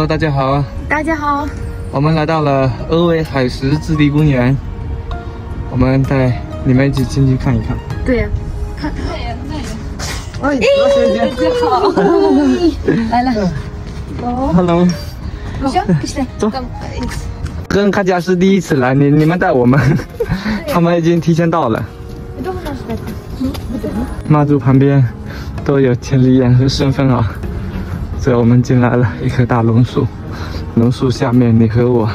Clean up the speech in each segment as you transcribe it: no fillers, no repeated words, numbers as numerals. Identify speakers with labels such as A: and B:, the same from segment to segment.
A: 大家好。
B: 大家好。
A: 我们来到了峨眉海石湿地公园，我们带你们一起进去看一看。
B: 对呀，看。
A: 哎，大
B: 家好。来了。
A: Hello。走。跟卡佳是第一次来，你们带我们，他们已经提前到了。妈祖旁边都有天理眼和身份啊。所以我们进来了一棵大榕树，榕树下面你和我，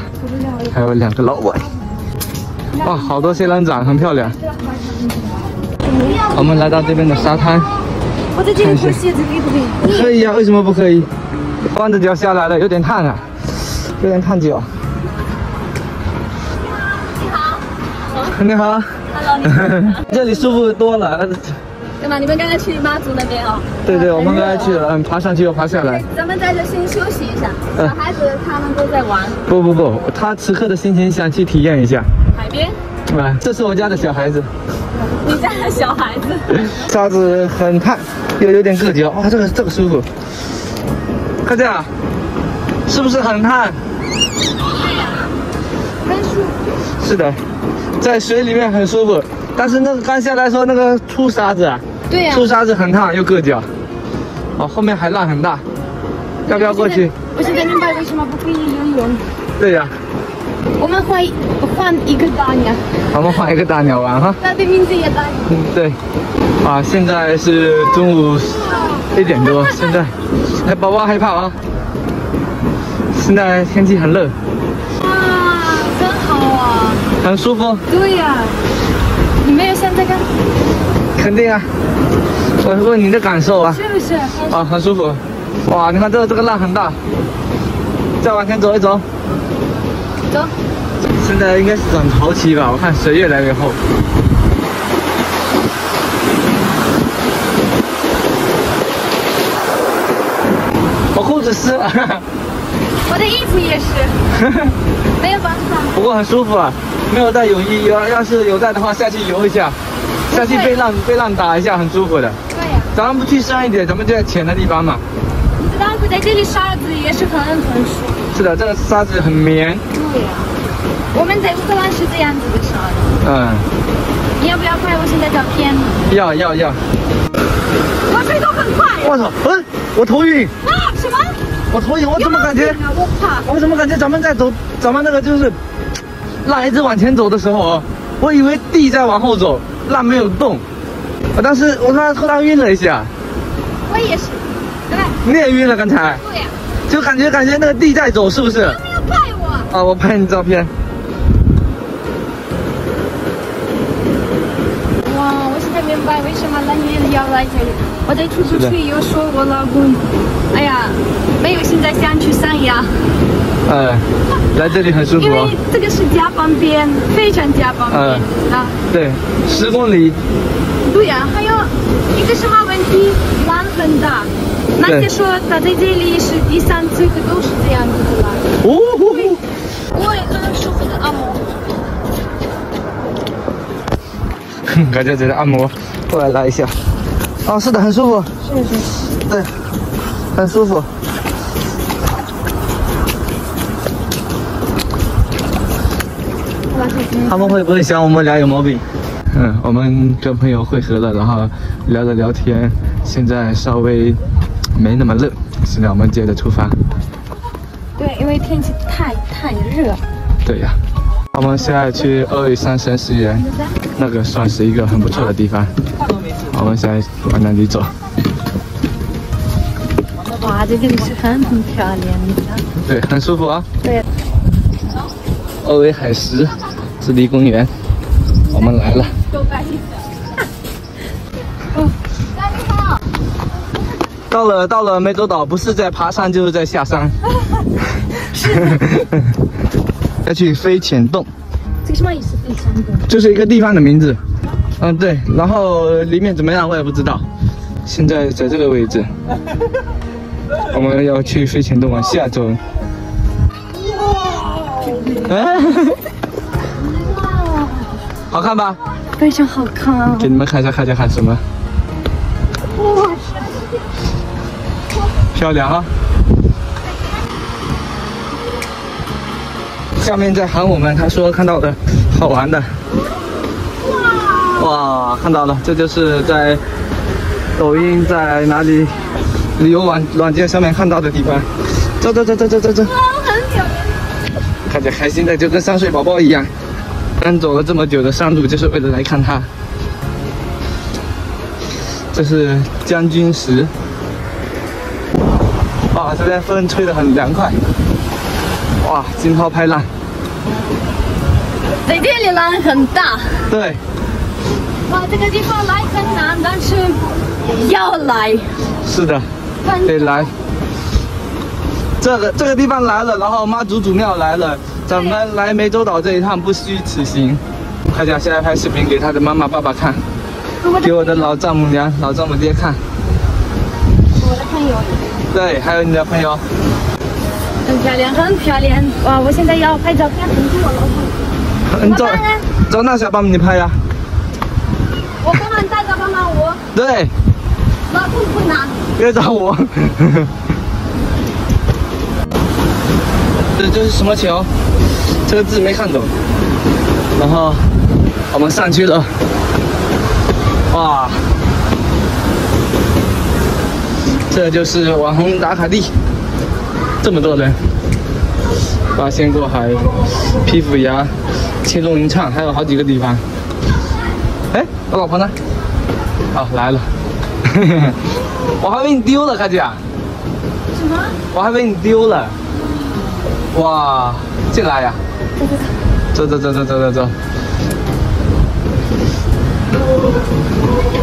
A: 还有2个老外。哇，好多仙人掌，很漂亮。我们来到这边的沙滩，
B: 我在这里脱鞋子可以不可以？
A: 可以啊，为什么不可以？光着脚下来了，有点烫啊，有点烫脚。你好。
B: Hello， 你好。
A: 这里舒服多了。
B: 对吗？你们刚刚去妈祖那边啊？
A: 对，我们刚才去了，爬上去又爬下来。
B: 咱们在这先休息一下。小孩子他们都在玩。
A: 不，他此刻的心情想去体验一下
B: 海边。
A: 这是我家的小孩子。
B: 你家的小孩子。
A: 沙子很烫，又有点硌脚。哇，这个舒服。看这样，是不是很烫？
B: 对呀，很舒服。
A: 是的，在水里面很舒服，但是那个刚下来说那个粗沙子啊。对呀，粗沙子很烫又硌脚。哦，后面海浪很大，要不要过去？
B: 我现在明白为什么不可以游泳。
A: 对呀。
B: 我们换一个大鸟。
A: 我们换一个大鸟玩哈。
B: 它的名字也大。
A: 对。啊，现在是中午1点多，现在，哎，宝宝害怕啊。现在天气很热。
B: 哇，真好啊。
A: 很舒服。
B: 对呀。你没有想这个？
A: 肯定啊。我问你的感受啊。
B: 是不是？
A: 啊，很舒服。哇，你看这个浪很大。再往前走一走。
B: 走。
A: 现在应该是涨潮期吧？我看水越来越厚。我裤子湿了。
B: 我的衣服也是。没有办法。
A: 不过很舒服啊，没有带泳衣，要是有带的话，下去游一下。下去被浪打一下，很舒服的。
B: 对呀。
A: 咱们不去深一点，咱们就在浅的地方嘛。
B: 你知道不？在这里沙子也是很舒服。
A: 是的，这个沙子很绵。
B: 对呀。我们在乌克兰是这样子的沙子。你要不要拍我现在照片？
A: 要。
B: 我水都很快。
A: 我操！我头晕。
B: 啊？什么？
A: 我头晕，我怎么感觉？
B: 我怕。
A: 我怎么感觉咱们在走，咱们那个就是浪一直往前走的时候，我以为地在往后走。浪没有动，但是我突然晕了一下。
B: 我也是，对吧？
A: 你也晕了刚才？
B: 对呀。
A: 就感觉那个地在走，是不是？
B: 你没有拍我。
A: 啊，我拍你照片。
B: 哇，我现在明白为什么那你要来这里。我在出租区又说我老公，哎呀，没有现在想去三亚。
A: 来这里很舒服。
B: 因为这个是家旁边，非常家旁边啊。
A: 对，10公里。
B: 对呀，还有一个什么问题？浪很大。那些说他在这里是第3次，都是这样子的啦。我也很舒服的按摩。
A: 感觉这个按摩，过来一下。哦，是的，很舒服。是。对，很舒服。他们会不会想我们俩有毛病？我们跟朋友会合了，然后聊了聊天，现在稍微没那么热，现在我们接着出发。
B: 对，因为天气太热。
A: 对呀。我们现在去阿里山神石园，那个算是一个很不错的地方。我们现在往那里走。
B: 哇，这里是很漂亮的。
A: 对，很舒服啊。
B: 对。
A: 峨眉海石湿地公园，我们来了。到了湄洲岛，不是在爬山就是在下山。要去飞潜洞。
B: 这个什么意思？飞潜洞？
A: 就是一个地方的名字。对，然后里面怎么样我也不知道。现在在这个位置，我们要去飞潜洞往下走。好看吧？
B: 非常好看。
A: 给你们看一下，看什么？漂亮啊！下面在喊我们，他说看到的好玩的。哇，看到了，这就是在抖音在哪里旅游软件上面看到的地方。走，
B: 很漂亮，
A: 看起来开心的就跟3岁宝宝一样。刚走了这么久的山路，就是为了来看它。这是将军石。哇，这边风吹得很凉快。哇，惊涛拍浪。
B: 在这里浪很大。
A: 对。
B: 哇，这个地方来很难，但是要来。
A: 是的，得来。这个地方来了，然后妈祖祖庙来了，咱们来湄洲岛这一趟不虚此行。快点，现在拍视频给他的妈妈爸爸看，给我的老丈母娘、老丈母爹看。
B: 我的朋友。
A: 对，还有你的朋友。
B: 很漂亮，很漂亮。哇，我现在要拍照片，很多了。
A: 你找那小帮你拍呀。
B: 我帮忙带着帮忙我。
A: 对。
B: 那困难。
A: 别找我。这是什么桥？这个字没看懂。然后我们上去了。哇，这就是网红打卡地，这么多人。八仙过海、皮肤崖、青龙吟唱，还有好几个地方。哎，我老婆呢？哦，来了。我还以为你丢了，卡姐。
B: 什么？
A: 我还以为你丢了。哇，进来呀！走。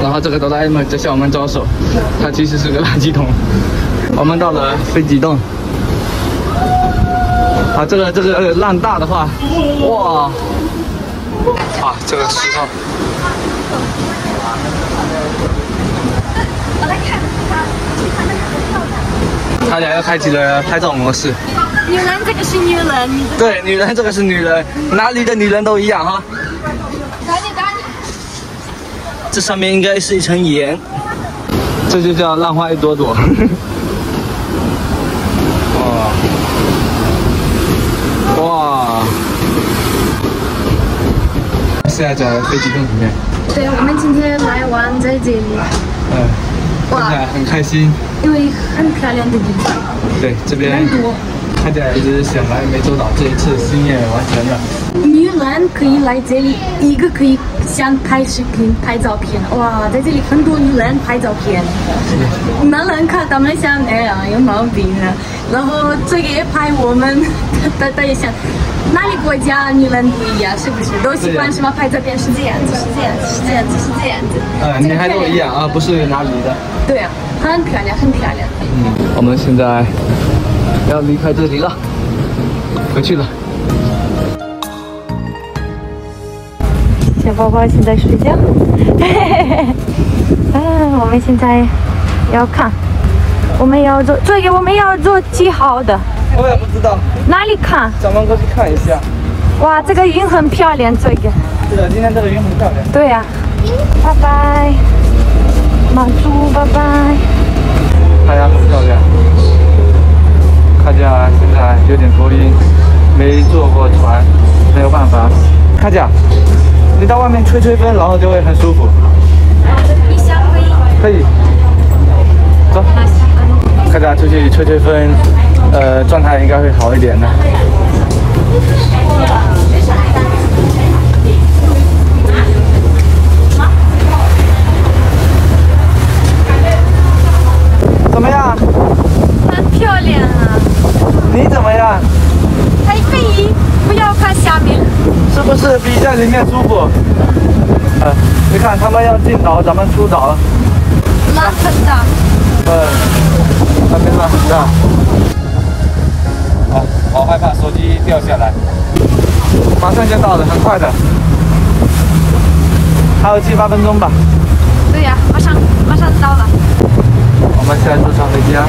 A: 然后这个哆啦 A 梦在向我们招手，它其实是个垃圾桶。我们到了飞机洞。啊，这个浪大的话，哇，啊，这个石头。
B: 我来看那个很漂亮。
A: 他俩又开启了拍照模式。
B: 女人，这个是女人。
A: 对，女人这个是女人，哪里的女人都一样哈。
B: 赶紧。
A: 这上面应该是一层盐，这就叫浪花一朵朵。哇！现在在飞机洞里面。
B: 对，我们今天来玩在这里。
A: 看起来很开心。
B: 因为很漂亮的地方。
A: 对，这边
B: 很多。
A: 看起来一直想来湄洲岛，这一次心愿完成了。
B: 女人可以来这里，一个可以想拍视频、拍照片。哇，在这里很多女人拍照片。男人看他们想，哎呀，有毛病啊。然后这个也拍我们，大家想，哪里国家女人不一样，是不是？都喜欢什么拍照片是这样子，是这样子，是这样子，是这样子。
A: 女孩都一样啊，不是哪里的。
B: 对啊，很漂亮，很漂亮。
A: 我们现在要离开这里了，回去了。
B: 小宝宝现在睡觉。我们现在要看，我们要做这个，我们要做几号的？
A: 我也不知道。
B: 哪里看？
A: 咱们过去看一下。
B: 哇，这个云很漂亮，这个。
A: 是的，今天这个云很漂亮。
B: 对呀。拜拜，妈祖，拜拜。
A: 太阳很漂亮。卡佳现在有点头晕，没坐过船，没有办法。卡佳，你到外面吹吹风，然后就会很舒服。
B: 你想可以？
A: 可以。走。卡佳出去吹吹风，状态应该会好一点的。怎么样？
B: 很漂亮啊！
A: 你怎么样？
B: 还可以，不要看下面。
A: 是不是比在里面舒服？你看他们要进岛，咱们出岛。
B: 浪很大。
A: 那边浪很大。啊，好害怕手机掉下来。马上就到了，很快的，还有7、8分钟吧。
B: 对呀，马上到了。
A: 我们现在坐船回家。